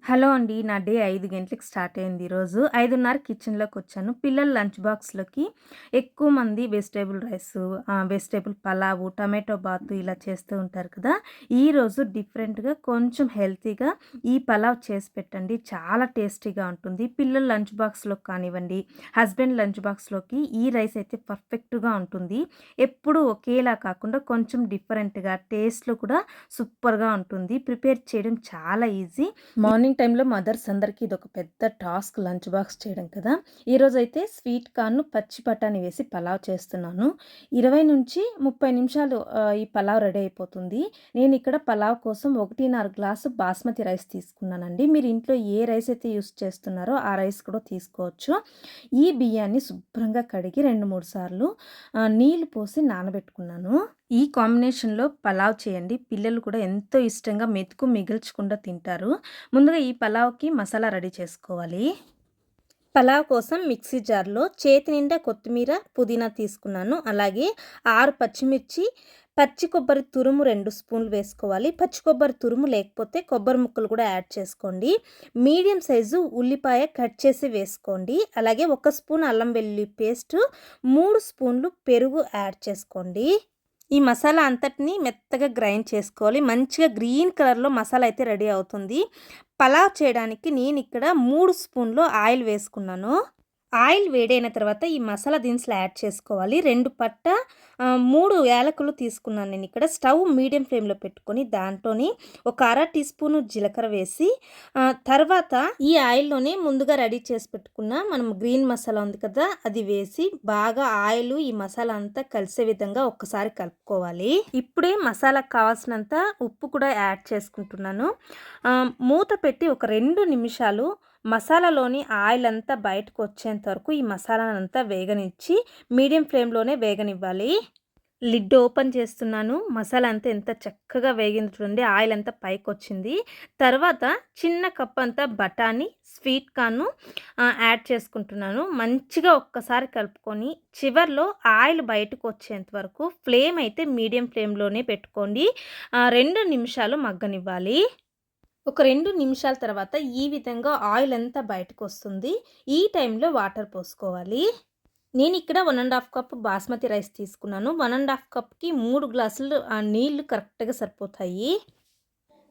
Hello అండి. నా day 5 గంటలకి స్టార్ట్ అయింది ఈరోజు. 5:30 కిచెన్‌లోకొచ్చాను. పిల్లల లంచ్ బాక్స్‌లోకి ఎక్కువ మంది vegetable rice, vegetable pulao, tomato బాతు ఇలా చేస్తూ ఉంటారు కదా! ఈరోజు డిఫరెంట్‌గా కొంచెం హెల్తీగా ఈ పలావ్ చేసి పెట్టండి. చాలా టేస్టీగా ఉంటుంది. పిల్లల లంచ్ బాక్స్‌లోకి కానివ్వండి, హస్బెండ్ లంచ్ బాక్స్‌లోకి ఈ రైస్ అయితే పర్ఫెక్ట్‌గా ఉంటుంది. ఎప్పుడూ ఒకేలా కాకుండా కొంచెం డిఫరెంట్‌గా టేస్ట్‌లో కూడా సూపర్‌గా ఉంటుంది. ప్రిపేర్ చేయడం చాలా ఈజీ. మార్నింగ్ టైంలో మదర్స్ అందరికీ ఇదొక పెద్ద టాస్క్ లంచ్ బాక్స్ చేయడం కదా! ఈరోజైతే స్వీట్ కార్న్, పచ్చి బఠానీ వేసి పలావ్ చేస్తున్నాను. 20-30 నిమిషాలు ఈ పలావ్ రెడీ అయిపోతుంది. నేను ఇక్కడ పలావ్ కోసం 1.5 గ్లాసు బాస్మతి రైస్ తీసుకున్నానండి. మీరు ఇంట్లో ఏ రైస్ అయితే యూజ్ చేస్తున్నారో ఆ రైస్ కూడా తీసుకోవచ్చు. ఈ బియ్యాన్ని శుభ్రంగా కడిగి 2, 3 సార్లు నీళ్లు పోసి నానబెట్టుకున్నాను. ఈ కాంబినేషన్‌లో పలావ్ చేయండి. పిల్లలు కూడా ఎంతో ఇష్టంగా మెతుకు మిగిల్చకుండా తింటారు. ముందుగా ఈ పలావ్‌కి మసాలా రెడీ చేసుకోవాలి. పలావ్ కోసం మిక్సీ జార్‌లో చేతి నిండా కొత్తిమీర, పుదీనా తీసుకున్నాను. అలాగే 6 పచ్చిమిర్చి, పచ్చి కొబ్బరి తురుము 2 స్పూన్లు వేసుకోవాలి. పచ్చి కొబ్బరి తురుము లేకపోతే కొబ్బరి ముక్కలు కూడా యాడ్ చేసుకోండి. మీడియం సైజు ఉల్లిపాయ కట్ చేసి వేసుకోండి. అలాగే 1 స్పూన్ అల్లం వెల్లుల్లి పేస్ట్, 3 స్పూన్లు పెరుగు యాడ్ చేసుకోండి. ఈ మసాలా అంతటిని మెత్తగా గ్రైండ్ చేసుకోవాలి. మంచిగా గ్రీన్ కలర్‌లో మసాలా అయితే రెడీ అవుతుంది. పలావ్ చేయడానికి నేనిక్కడ 3 స్పూన్లు ఆయిల్ వేసుకున్నాను. ఆయిల్ వేడైన తర్వాత ఈ మసాలా దినుసులు యాడ్ చేసుకోవాలి. 2 పట్ట 3 యాలకులు తీసుకున్నాను నేనిక్కడ. స్టవ్ మీడియం ఫ్లేమ్‌లో పెట్టుకొని దాంట్లోని ఒక అర టీ స్పూను జీలకర్ర వేసి తర్వాత ఈ ఆయిల్‌లోనే ముందుగా రెడీ చేసి పెట్టుకున్న మనం గ్రీన్ మసాలా ఉంది కదా! అది వేసి బాగా ఆయిలు ఈ మసాలా అంతా కలిసే విధంగా ఒక్కసారి కలుపుకోవాలి. ఇప్పుడే మసాలాకు కావాల్సినంత ఉప్పు కూడా యాడ్ చేసుకుంటున్నాను. మూత పెట్టి ఒక 2 నిమిషాలు మసాలాలోని ఆయిల్ అంతా బయటకు వచ్చేంత వరకు ఈ మసాలానంతా వేగనిచ్చి మీడియం ఫ్లేమ్‌లోనే వేగనివ్వాలి. లిడ్ ఓపెన్ చేస్తున్నాను. మసాలా అంతా ఎంత చక్కగా వేగింది చూడండి. ఆయిల్ అంతా పైకొచ్చింది. తర్వాత చిన్న కప్ అంతా బఠానీ, స్వీట్ కార్న్ యాడ్ చేసుకుంటున్నాను. మంచిగా ఒక్కసారి కలుపుకొని చివర్లో ఆయిల్ బయటకు వచ్చేంత వరకు ఫ్లేమ్ అయితే మీడియం ఫ్లేమ్‌లోనే పెట్టుకోండి. 2 నిమిషాలు మగ్గనివ్వాలి. ఒక 2 నిమిషాల తర్వాత ఈ విధంగా ఆయిల్ అంతా బయటకొస్తుంది. ఈ టైంలో వాటర్ పోసుకోవాలి. నేనిక్కడ 1 ½ కప్ బాస్మతి రైస్ తీసుకున్నాను. 1 ½ కప్‌కి 3 గ్లాసులు నీళ్లు కరెక్ట్‌గా సరిపోతాయి.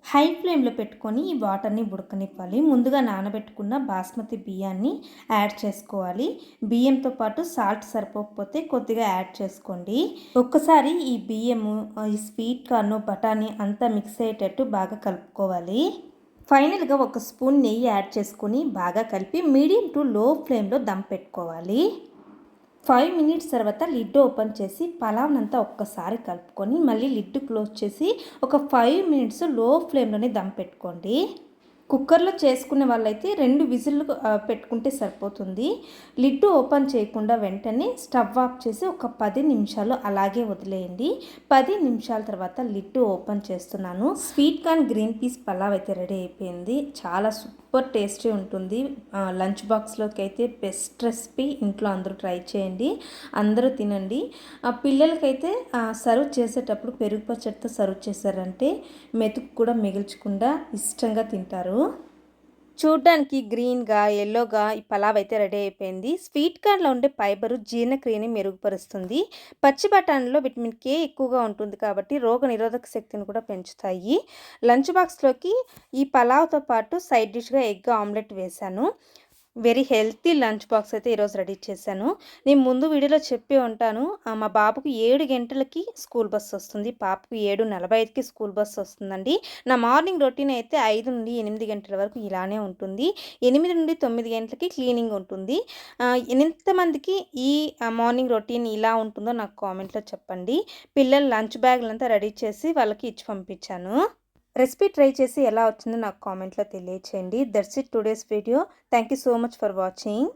హై ఫ్లేమ్‌లో పెట్టుకొని ఈ వాటర్‌ని ఉడకనివ్వాలి. ముందుగా నానబెట్టుకున్న బాస్మతి బియ్యాన్ని యాడ్ చేసుకోవాలి. బియ్యంతో పాటు సాల్ట్ సరిపోకపోతే కొద్దిగా యాడ్ చేసుకోండి. ఒక్కసారి ఈ బియ్యము, ఈ స్వీట్ కార్న్, బఠానీ అంతా మిక్స్ అయ్యేటట్టు బాగా కలుపుకోవాలి. ఫైనల్‌గా 1 స్పూన్ నెయ్యి యాడ్ చేసుకొని బాగా కలిపి మీడియం టు లో ఫ్లేమ్‌లో దమ్ పెట్టుకోవాలి. 5 మినిట్స్ తర్వాత లిడ్ ఓపెన్ చేసి పలావ్‌నంతా ఒక్కసారి కలుపుకొని మళ్ళీ లిడ్ క్లోజ్ చేసి ఒక 5 మినిట్స్ లో ఫ్లేమ్‌లోనే దమ్ పెట్టుకోండి. కుక్కర్‌లో చేసుకునే వాళ్ళైతే 2 విజిల్లు పెట్టుకుంటే సరిపోతుంది. లిడ్ ఓపెన్ చేయకుండా వెంటనే స్టవ్ ఆఫ్ చేసి ఒక 10 నిమిషాలు అలాగే వదిలేయండి. 10 నిమిషాల తర్వాత లిడ్ ఓపెన్ చేస్తున్నాను. Sweet corn green peas pulao అయితే రెడీ అయిపోయింది. చాలా సూపర్ టేస్టీ ఉంటుంది. లంచ్ బాక్స్‌లోకి అయితే బెస్ట్ రెసిపీ. ఇంట్లో అందరూ ట్రై చేయండి. అందరూ తినండి. పిల్లలకైతే సర్వ్ చేసేటప్పుడు పెరుగు పచ్చడితో సర్వ్ చేశారంటే మెతుకు కూడా మిగిల్చకుండా ఇష్టంగా తింటారు. చూడ్డానికి గ్రీన్‌గా, యెల్లోగా ఈ పలావ్ అయితే రెడీ అయిపోయింది. స్వీట్ కార్న్‌లో ఉండే ఫైబరు జీర్ణక్రియని మెరుగుపరుస్తుంది. పచ్చి బఠానీలో విటమిన్ కే ఎక్కువగా ఉంటుంది కాబట్టి రోగనిరోధక శక్తిని కూడా పెంచుతాయి. లంచ్ బాక్స్‌లోకి ఈ పలావ్‌తో పాటు సైడ్ డిష్‌గా ఎగ్ ఆమ్లెట్ వేశాను. వెరీ హెల్తీ లంచ్ బాక్స్ అయితే ఈరోజు రెడీ చేశాను. నేను ముందు వీడియోలో చెప్పి ఉంటాను. మా బాబుకి 7 గంటలకి స్కూల్ బస్ వస్తుంది. పాపకు 7:45కి స్కూల్ బస్ వస్తుందండి. నా మార్నింగ్ రొటీన్ అయితే 5 నుండి 8 గంటల వరకు ఇలానే ఉంటుంది. 8 నుండి 9 గంటలకి క్లీనింగ్ ఉంటుంది. ఎంతమందికి ఈ మార్నింగ్ రొటీన్ ఇలా ఉంటుందో నాకు కామెంట్‌లో చెప్పండి. పిల్లల లంచ్ బ్యాగులంతా రెడీ చేసి వాళ్ళకి ఇచ్చి పంపించాను. రెసిపీ ట్రై చేసి ఎలా వచ్చిందో నాకు కామెంట్‌లో తెలియచేయండి. That's it today's video. Thank you so much for watching.